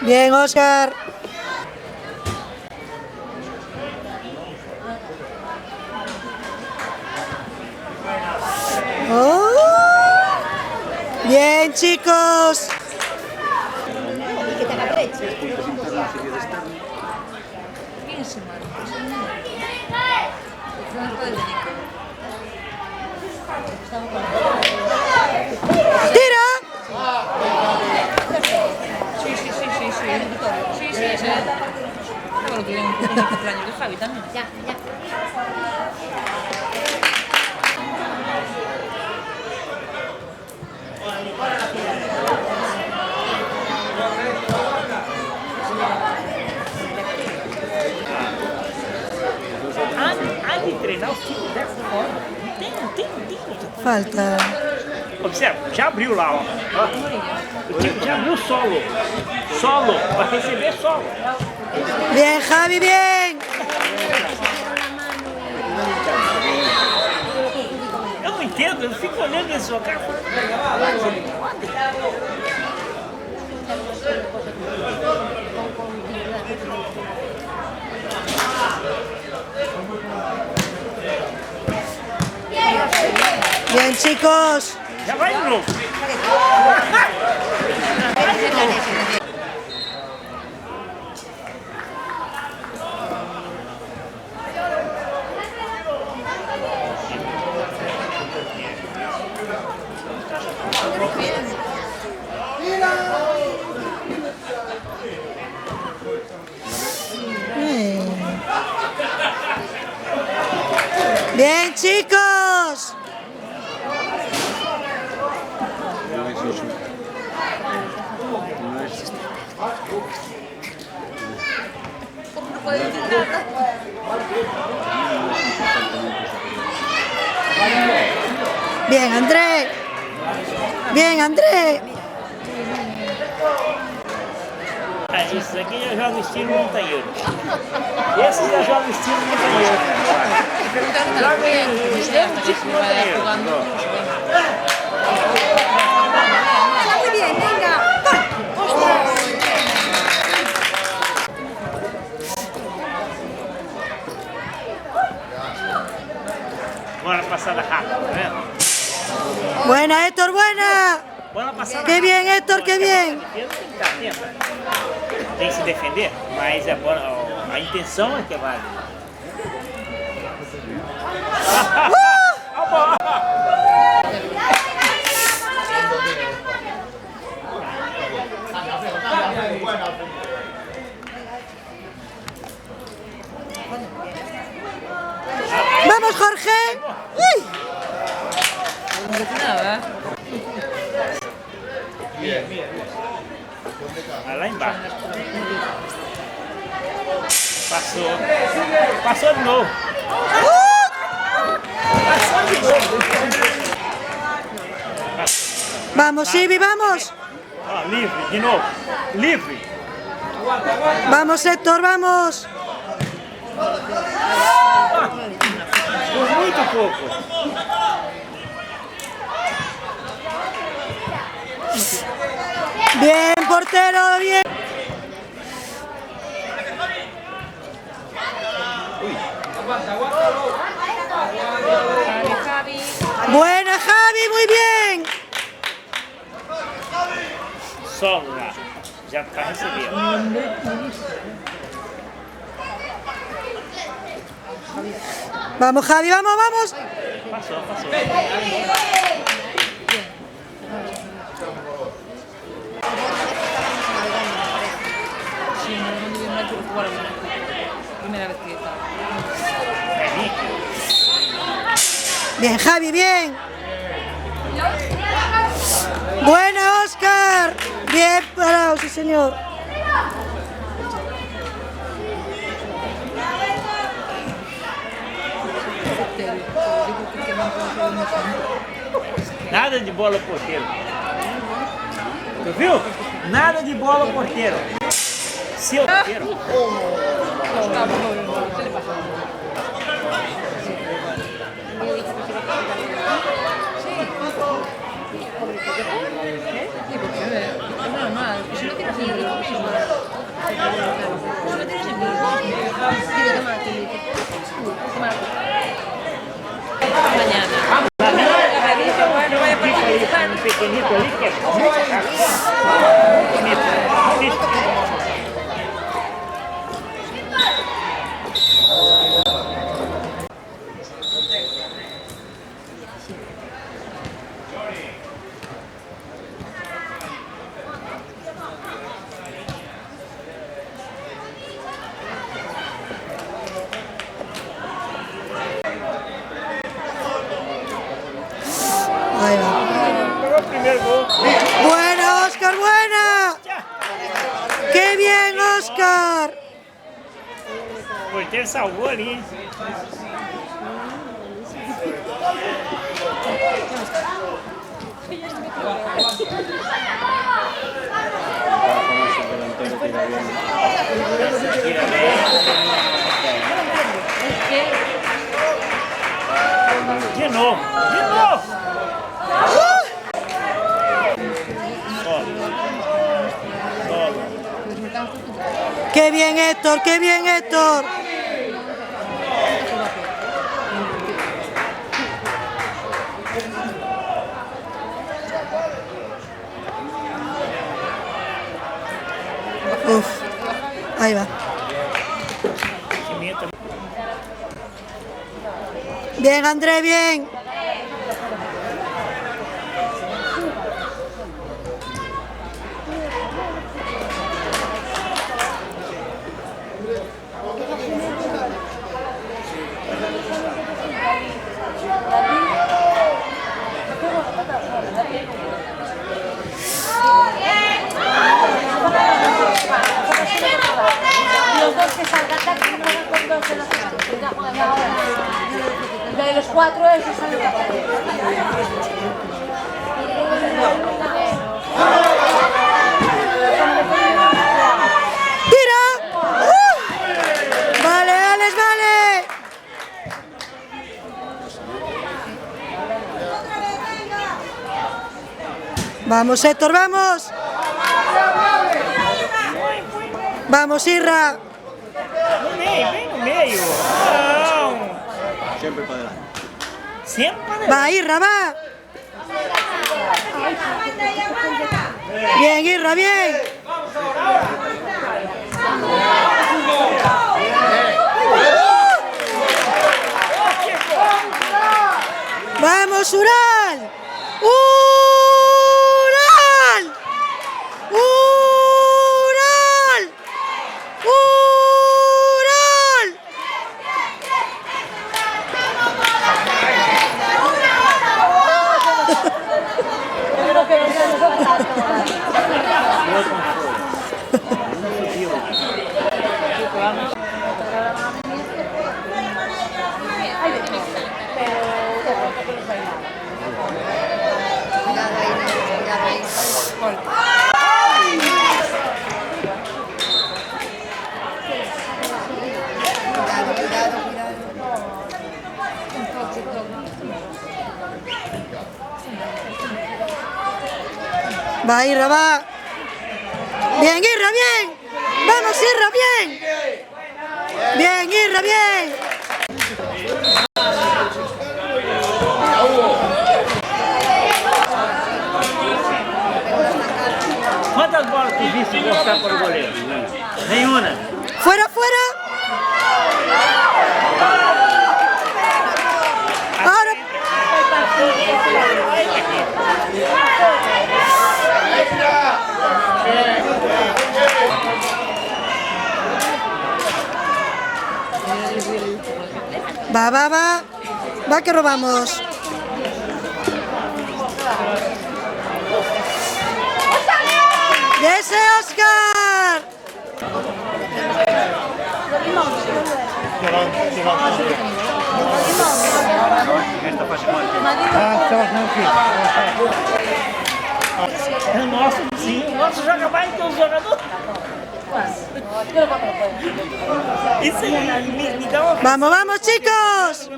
Bien, Óscar. Oh. Bien, chicos. Que te aproveche. ¡Tira! Sí. Bueno, que un cumpleaños de Javi también. Ya. Há de treinar o time dessa forma. Não tem. Falta. Observa, já abriu lá, ó. O time já abriu solo. Solo, para receber solo. Bien, Javi, bien. Eu não entendo, eu fico olhando eles jogar. Bien, chicos. Já vai de novo. Bien, chicos. Bien, André. Bien, André. Isso aqui já joga estilo montanheiro. Esse já joga estilo montanheiro. Joga tipo montanheiro. Muy bien, venga. Bora passada rápida, tá vendo? Buena, Héctor, buena. Bola passada Qué bien, Héctor, qué bien. Tem que estar atento. Tem que se defender, mas a intenção é que é válida. Vamos, Jorge. Uy. No dice nada. Vai lá embaixo. Passou. Passou de novo. Passou de novo. Vamos, Ibi, vamos. Ó, livre, de novo. Livre. Vamos, Héctor, vamos. Por muito pouco. Bien, portero, bien. Javi. Buena, Javi, muy bien. Solo lá. Já está recebendo. Vamos, Javi, vamos, vamos. Passou. Sí, no viene una jugar primera vez que está. É líquido. Bien, Javi, bien. Buena, Óscar. Bien parado, sí, señor. Nada de bola ao porteiro. Tu viu? Nada de bola ao porteiro. Seu porteiro. Sí, porque es normal. Si no tienes ni Mañana. Me dice, bueno, voy a participar. Un pequeñito ali que é bonito. Ahí va. Pegou o primeiro gol. Buena, Oscar, buena. ¡Qué bien, Oscar! O porteiro salvou ali, hein? De novo, de novo! ¡Qué bien, Héctor! ¡Qué bien, Héctor! Uf, ahí va. Bien, André, bien. Los dos que salgan de aquí juegan con dos de los que de los cuatro esos salen de aquí. ¡Tira! ¡Vale, Alex, vale! Vamos, Héctor, vamos. Vamos, Irra. No meio, bem no meio. Não. Sempre para adelante. Sempre para adelante. Va, Irra, va. Bien, Irra, bien. Vamos, Ural. Ural. Ural. Ural. Va, Irra, va. Bien, Irra, bien. Vamos, Irra, bien. Bien, Irra, bien. Quantas bolas tu viste gostar para o goleiro? Nenhuma. Fuera, fuera. Ahora. Va, va, va. Va que robamos. ¡Ese Oscar! É o nosso sim, o nosso joga mais que os jogadores. Isso aí, me dá uma... ¡Vamos, vamos, chicos!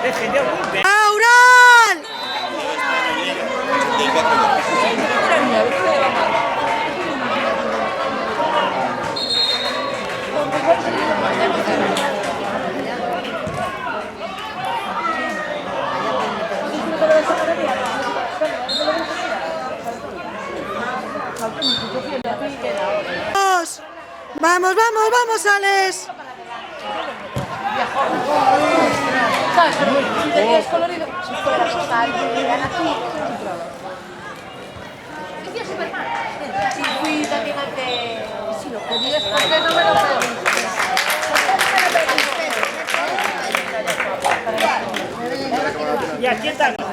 Defendeu muito bem. ¡Aural! Vamos, vamos, vamos, Alex. ¿Sabes? Si tenías colorido, si fuera total, eran así. ¿Qué Superman? Sí, fui también ante... Si lo pedías, ¿por qué no me lo pedís? ¿Y a quién tal?